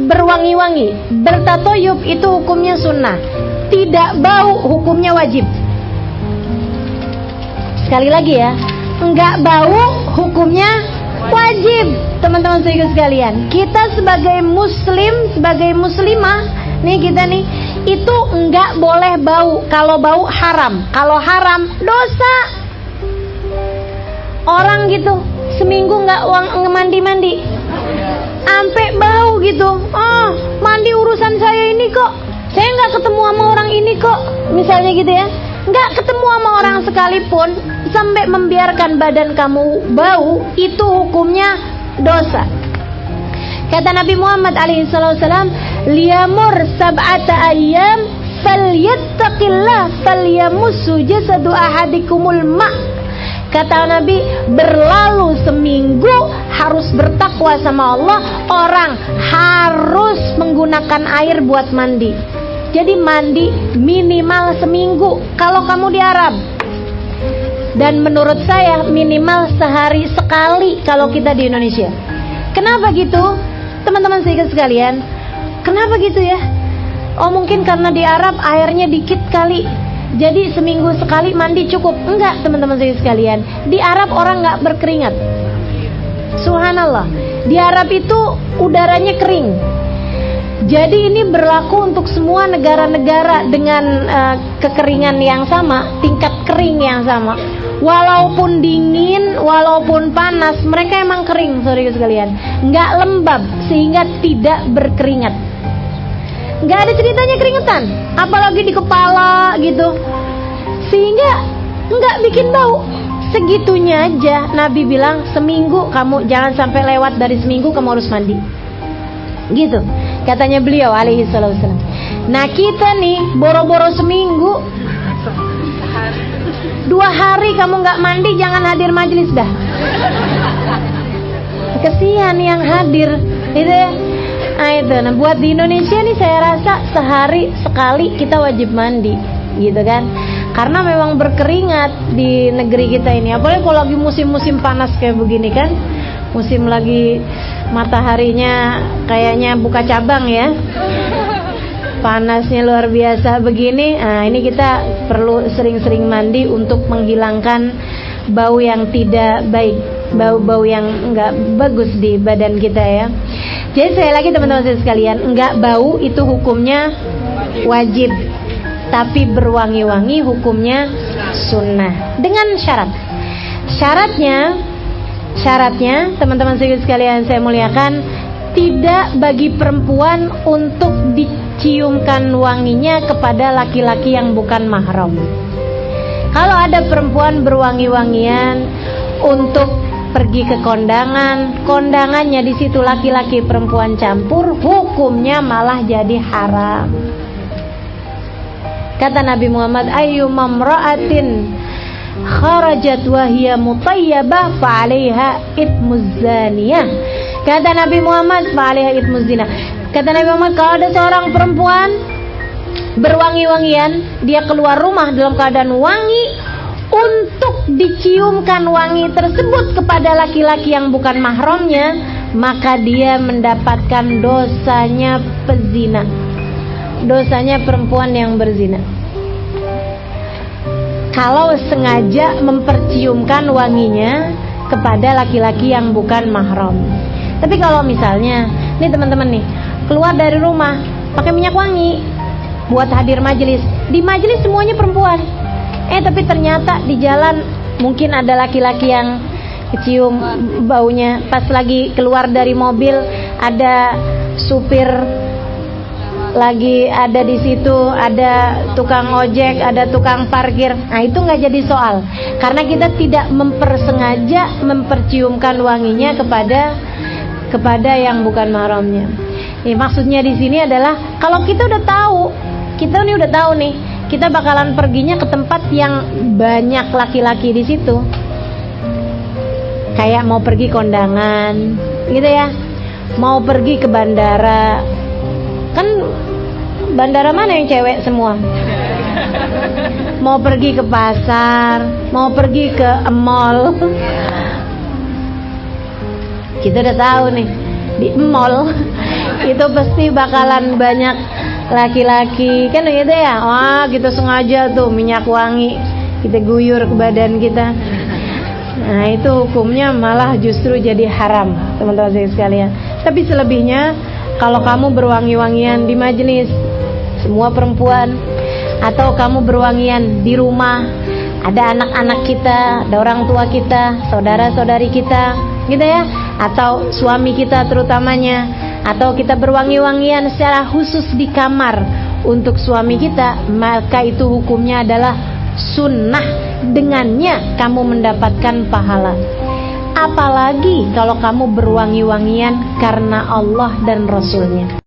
berwangi-wangi, bertatoyub itu hukumnya sunnah. Tidak bau hukumnya wajib. Sekali lagi ya, enggak bau hukumnya wajib. Teman-teman sekalian, kita sebagai muslim, sebagai muslimah nih, kita nih itu enggak boleh bau. Kalau bau haram, kalau haram dosa. Orang gitu seminggu enggak mandi-mandi, sampai bau gitu. Oh, mandi urusan saya ini kok, saya nggak ketemu sama orang ini kok, misalnya gitu ya. Nggak ketemu sama orang sekalipun, sampai membiarkan badan kamu bau, itu hukumnya dosa. Kata Nabi Muhammad alaihissalam, liyamur sab'ata ayyam falyattaqillah falyamussu jasadu ahadikumul ma'. Kata Nabi, berlalu seminggu harus bertakwa sama Allah. Orang harus menggunakan air buat mandi. Jadi mandi minimal seminggu kalau kamu di Arab. Dan menurut saya minimal sehari sekali kalau kita di Indonesia. Kenapa gitu? Teman-teman sekalian, kenapa gitu ya? Oh, mungkin karena di Arab airnya dikit kali, jadi seminggu sekali mandi cukup. Enggak, teman-teman sekalian, di Arab orang nggak berkeringat. Subhanallah, di Arab itu udaranya kering. Jadi ini berlaku untuk semua negara-negara dengan kekeringan yang sama, tingkat kering yang sama. Walaupun dingin, walaupun panas, mereka emang kering, saudara sekalian. Nggak lembab sehingga tidak berkeringat. Nggak ada ceritanya keringetan, apalagi di kepala gitu, sehingga nggak bikin bau. Segitunya aja Nabi bilang, seminggu kamu jangan sampai lewat dari seminggu kamu harus mandi. Gitu katanya beliau alaihi wasallam. Nah kita nih boro-boro seminggu, 2 hari kamu nggak mandi, jangan hadir majelis dah. Kesian yang hadir itu ya. Nah itu, nah buat di Indonesia nih saya rasa sehari sekali kita wajib mandi, gitu kan? Karena memang berkeringat di negeri kita ini. Apalagi kalau lagi musim-musim panas kayak begini kan, musim lagi mataharinya kayaknya buka cabang ya, panasnya luar biasa begini. Nah ini kita perlu sering-sering mandi untuk menghilangkan bau yang tidak baik, bau-bau yang enggak bagus di badan kita ya. Jadi sekali lagi teman-teman sekalian, enggak bau itu hukumnya wajib, tapi berwangi-wangi hukumnya sunnah dengan syarat. Syaratnya teman-teman sekalian saya muliakan, tidak bagi perempuan untuk diciumkan wanginya kepada laki-laki yang bukan mahram. Kalau ada perempuan berwangi-wangian untuk pergi ke kondangannya di situ laki-laki perempuan campur, hukumnya malah jadi haram. Kata Nabi Muhammad, ayyumam ra'atin kharajat wa hiya mutayyibah fa 'alaiha ithmuz zaniyah. Kata Nabi Muhammad, fa 'alaiha ithmuz zina. Kata Nabi Muhammad, kalau ada seorang perempuan berwangi-wangian, dia keluar rumah dalam keadaan wangi, untuk diciumkan wangi tersebut kepada laki-laki yang bukan mahramnya, maka dia mendapatkan dosanya pezina, dosanya perempuan yang berzina. Kalau sengaja memperciumkan wanginya kepada laki-laki yang bukan mahram. Tapi kalau misalnya nih teman-teman nih, keluar dari rumah pakai minyak wangi buat hadir majelis, di majelis semuanya perempuan, tapi ternyata di jalan mungkin ada laki-laki yang kecium baunya. Pas lagi keluar dari mobil ada supir lagi ada di situ, ada tukang ojek, ada tukang parkir. Nah itu nggak jadi soal, karena kita tidak mempersengaja memperciumkan wanginya kepada yang bukan mahramnya. Maksudnya di sini adalah kalau kita udah tahu nih, kita bakalan perginya ke tempat yang banyak laki-laki di situ, kayak mau pergi kondangan, gitu ya, mau pergi ke bandara. Kan bandara mana yang cewek semua? Mau pergi ke pasar, mau pergi ke mall. Kita udah tahu nih, di mall itu pasti bakalan banyak laki-laki kan gitu ya. Wah, kita sengaja tuh minyak wangi kita guyur ke badan kita. Nah, itu hukumnya malah justru jadi haram, teman-teman saya sekalian. Tapi selebihnya, kalau kamu berwangi-wangian di majelis, semua perempuan, atau kamu berwangian di rumah, ada anak-anak kita, ada orang tua kita, saudara-saudari kita, gitu ya, atau suami kita terutamanya, atau kita berwangi-wangian secara khusus di kamar untuk suami kita, maka itu hukumnya adalah sunnah. Dengannya kamu mendapatkan pahala. Apalagi kalau kamu berwangi-wangian karena Allah dan Rasulnya.